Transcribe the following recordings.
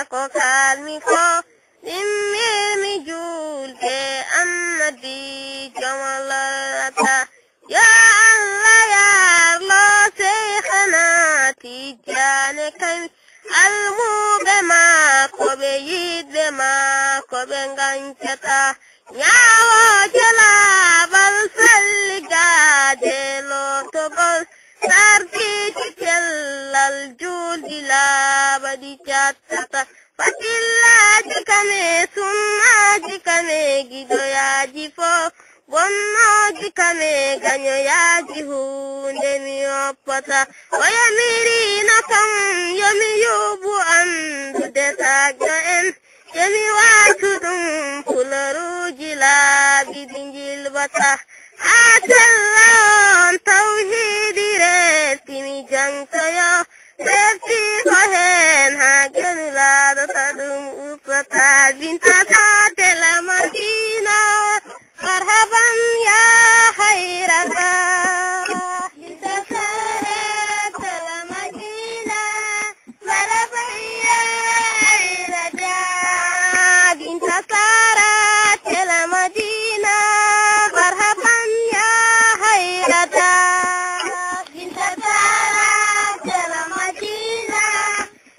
ko kalmi ko dimmi jul ke annadi jamalata ya Allah ya Allah shaykhana tijane kan almu bema ko be yidbe ma ko be ngancata nyawo jala bal salga jelo to bal sarki kellal julila badi chatta fatilla jikame sunna jikame gido yaji fo bonno jikame ganyo yaji hunde mi opata waya miri na kam yomi yubu andu de sagna en yomi watudum pularu jila bidinjil bata Atalon tauhidi resimi jangkaya Refi kohen hagen lado tadum upata binta satela Madina Marhaban ya hayrata Binta satela Madina Marhaban ya hayrata Binta satela Madina Marhaban ya hayrata Binta satela Madina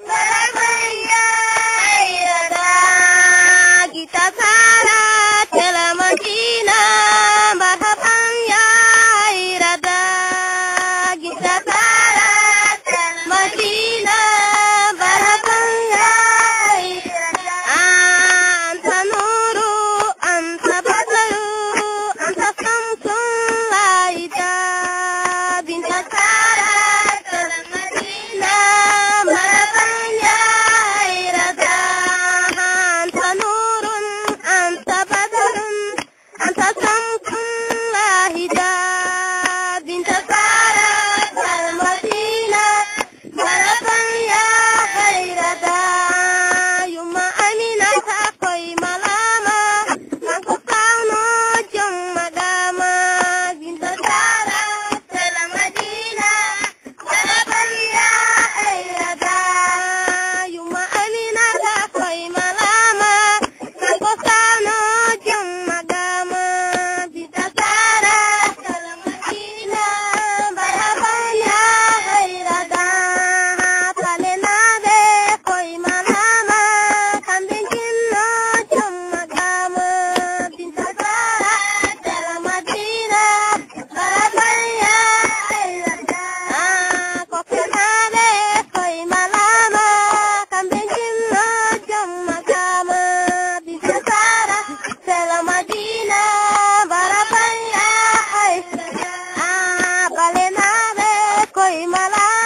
Marhaban ya hayrata Kita satela Madina Marhaban ya hayrata Kita satela Madina Marhaban ya hayrata Anta nuru anta badaru anta samsun laida binta satela Madina Marhaban ya hayrata anta nurun anta badarun anta samsun laida binta satela Madina Marhaban ya hayrata yuma aminata koy malama kanko kawno jom madama binta satela Madina Marhaban ya hayrata yuma aminata koy malama kanko kawno jom madama binta satela Madina Marhaban ya hayrata palenade koy malama kambe jinno jom madama binta satela Madina Marhaban ya hayrata kokenade koy malama kambe jinno jom madama binta satela Madina Marhaban ya hayrata palenade koy malama